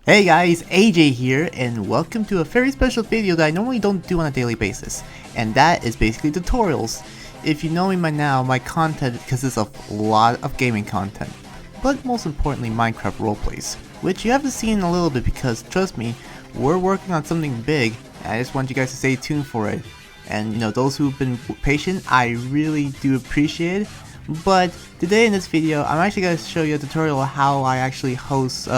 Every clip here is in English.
Hey guys, AJ here, and welcome to a very special video that I normally don't do on a daily basis, and that is basically tutorials. If you know me by now, my content consists of a lot of gaming content, but most importantly Minecraft roleplays, which you haven't seen a little bit because, trust me, we're working on something big, and I just want you guys to stay tuned for it. And you know, those who've been patient, I really do appreciate it. But today in this video, I'm actually going to show you a tutorial of how I actually host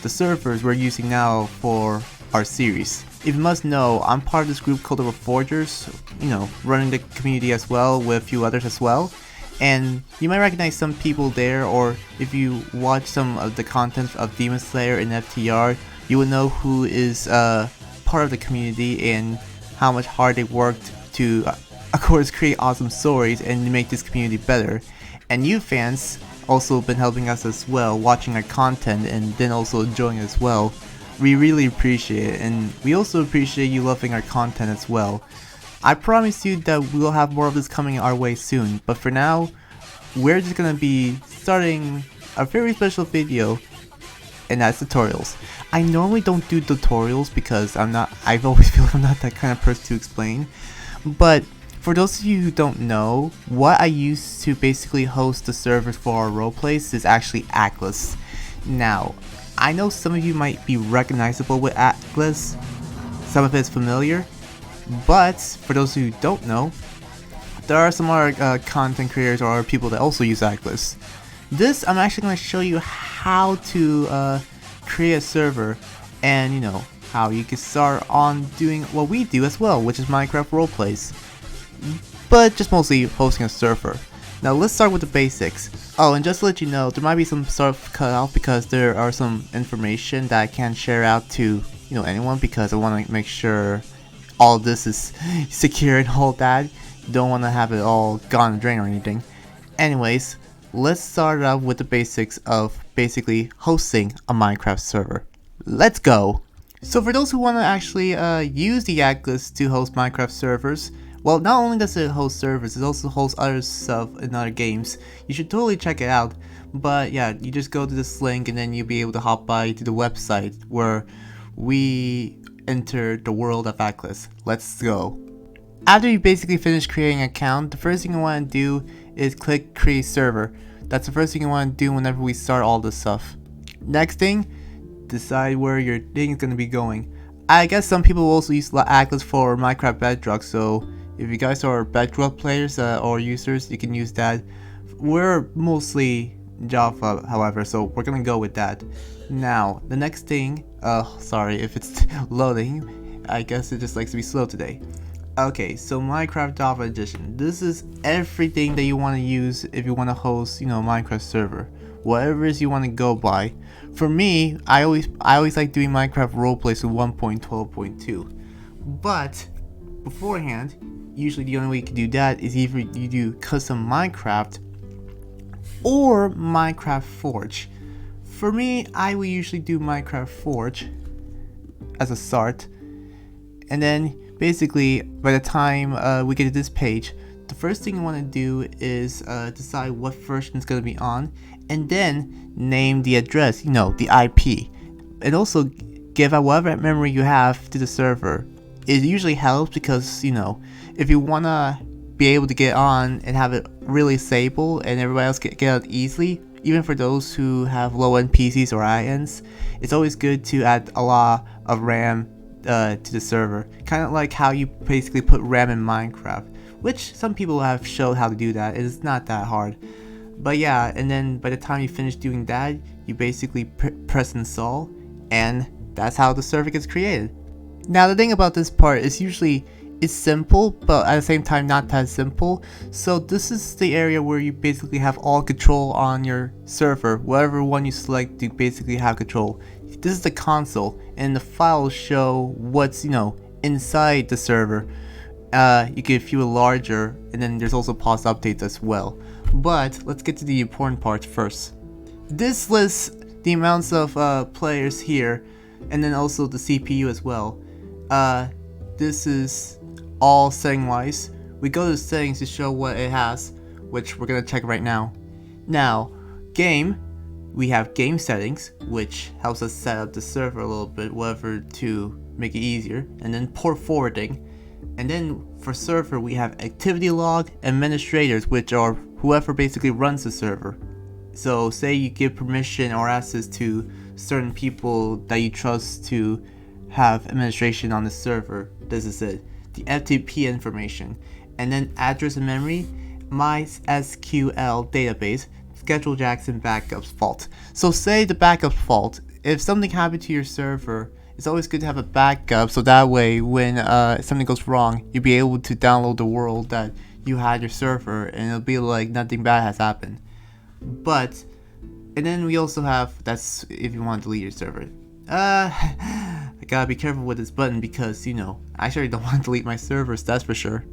the servers we're using now for our series. If you must know, I'm part of this group called the Reforgers, you know, running the community as well with a few others as well. And you might recognize some people there, or if you watch some of the content of Demon Slayer and FTR, you will know who is part of the community and how much hard they worked to, of course, create awesome stories and make this community better. And you fans also been helping us as well, watching our content and then also enjoying it as well. We really appreciate it, and we also appreciate you loving our content as well. I promise you that we'll have more of this coming our way soon, but for now, we're just gonna be starting a very special video, and that's tutorials. I normally don't do tutorials because I've always feel I'm not that kind of person to explain, but for those of you who don't know, what I use to basically host the servers for our roleplays is actually Akliz. Now, I know some of you might be recognizable with Akliz, some of it's familiar, but for those who don't know, there are some other content creators or other people that also use Akliz. This, I'm actually going to show you how to create a server, and you know, how you can start on doing what we do as well, which is Minecraft roleplays. But just mostly hosting a server. Now let's start with the basics. Oh, and just to let you know, there might be some stuff cut out because there are some information that I can't share out to, you know, anyone, because I want to make sure all this is secure and all that. Don't want to have it all gone the drain or anything. Anyways, let's start out with the basics of basically hosting a Minecraft server. Let's go! So for those who want to actually use the Akliz to host Minecraft servers, well, not only does it host servers, it also hosts other stuff in other games. You should totally check it out. But yeah, you just go to this link and then you'll be able to hop by to the website where we enter the world of Akliz. Let's go. After you basically finish creating an account, the first thing you want to do is click create server. That's the first thing you want to do whenever we start all this stuff. Next thing, decide where your thing is going to be going. I guess some people will also use Akliz for Minecraft Bedrock, so if you guys are Bedrock players or users, you can use that. We're mostly Java, however, so we're gonna go with that. Now, the next thing, sorry if it's loading, I guess it just likes to be slow today. Okay, so Minecraft Java Edition. This is everything that you want to use if you want to host, you know, Minecraft server. Whatever it is you want to go by. For me, I always like doing Minecraft roleplays with 1.12.2. But beforehand, usually the only way you can do that is either you do custom Minecraft or Minecraft Forge. For me, I will usually do Minecraft Forge as a start, and then basically by the time we get to this page, the first thing you want to do is decide what version is going to be on, and then name the address, you know, the IP, and also give out whatever memory you have to the server. It usually helps because, you know, if you want to be able to get on and have it really stable and everybody else get out easily, even for those who have low-end PCs or high-ends, it's always good to add a lot of RAM to the server. Kind of like how you basically put RAM in Minecraft, which some people have showed how to do that. It's not that hard. But yeah, and then by the time you finish doing that, you basically press install, and that's how the server gets created. Now the thing about this part is usually it's simple, but at the same time not that simple. So this is the area where you basically have all control on your server. Whatever one you select, you basically have control. This is the console, and the files show what's, you know, inside the server. You can view it larger, and then there's also pause updates as well. But let's get to the important parts first. This lists the amounts of players here, and then also the CPU as well. This is all setting wise. We go to settings to show what it has, which we're gonna check right now. Now, game, We have game settings, which helps us set up the server a little bit, whatever, to make it easier. And then port forwarding. And then for server, we have activity log, administrators, which are whoever basically runs the server. So say you give permission or access to certain people that you trust to have administration on the server. This is it. The FTP information. And then address and memory, MySQL database, schedule Jackson backups fault. So say the backup fault, if something happened to your server, it's always good to have a backup, so that way when something goes wrong, you'll be able to download the world that you had your server and it'll be like nothing bad has happened. But, and then we also have, that's if you want to delete your server. I gotta be careful with this button because, you know, I actually don't want to delete my servers, that's for sure.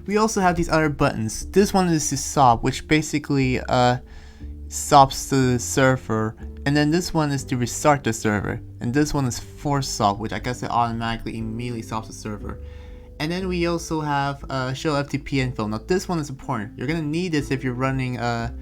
We also have these other buttons. This one is to stop, which basically stops the server, and then this one is to restart the server, and this one is force stop, which I guess it automatically immediately stops the server. And then we also have show FTP info. Now this one is important. You're gonna need this if you're running a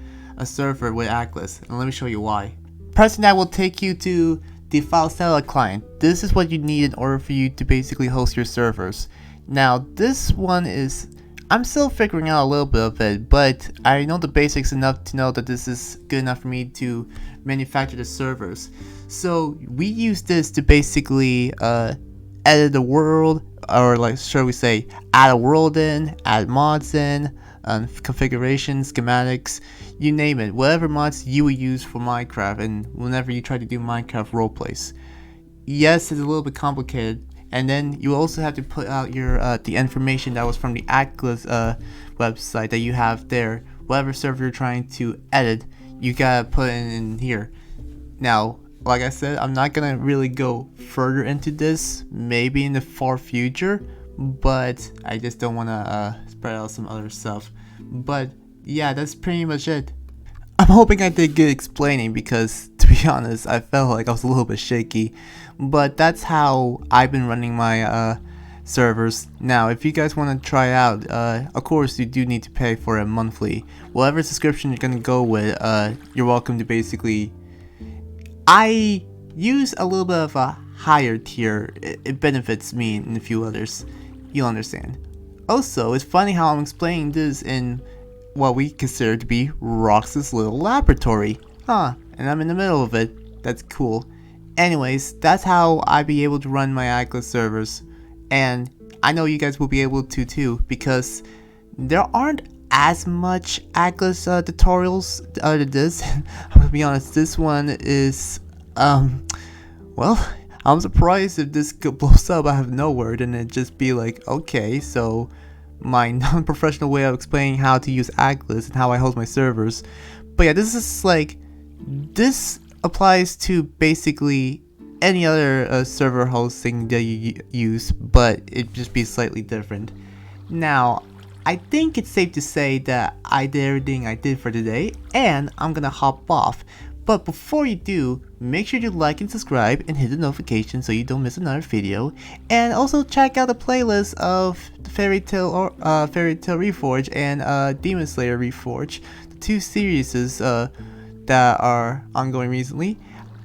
server with Akliz, and let me show you why. Pressing that will take you to the file setup client. This is what you need in order for you to basically host your servers. Now this one is, I'm still figuring out a little bit of it, but I know the basics enough to know that this is good enough for me to manufacture the servers. So we use this to basically edit the world, or like, shall we say, add a world in, add mods in, configuration, schematics, you name it, whatever mods you would use for Minecraft and whenever you try to do Minecraft roleplays. Yes, it's a little bit complicated. And then you also have to put out your the information that was from the Akliz website that you have there. Whatever server you're trying to edit, you gotta put it in here. Now, like I said, I'm not gonna really go further into this, maybe in the far future, but I just don't wanna spread out some other stuff. But yeah, that's pretty much it. I'm hoping I did good explaining because, to be honest, I felt like I was a little bit shaky. But that's how I've been running my servers. Now, if you guys want to try out, of course you do need to pay for it monthly. Whatever subscription you're going to go with, you're welcome to basically... I use a little bit of a higher tier. It benefits me and a few others. You'll understand. Also, it's funny how I'm explaining this in what we consider to be Rox's little laboratory. And I'm in the middle of it. That's cool. Anyways, that's how I be able to run my Akliz servers. And I know you guys will be able to too, because there aren't as much Akliz tutorials other than this. I'm gonna be honest, this one is, well, I'm surprised if this blows up out of nowhere, then it'd just be like, okay, so my non-professional way of explaining how to use Akliz and how I host my servers. But yeah, this is like, this applies to basically any other server hosting that you use, but it just be slightly different. Now, I think it's safe to say that I did everything I did for today, and I'm gonna hop off. But before you do, make sure you like and subscribe and hit the notification so you don't miss another video. And also check out the playlist of Fairy Tail Reforged and Demon Slayer Reforged, the two series that are ongoing recently.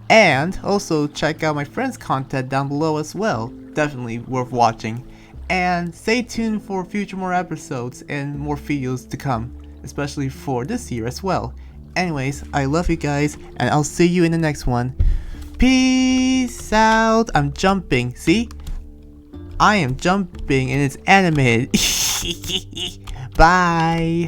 And also check out my friend's content down below as well. Definitely worth watching. And stay tuned for future more episodes and more videos to come, especially for this year as well. Anyways, I love you guys, and I'll see you in the next one. Peace out. I'm jumping. See? I am jumping and it's animated. Bye.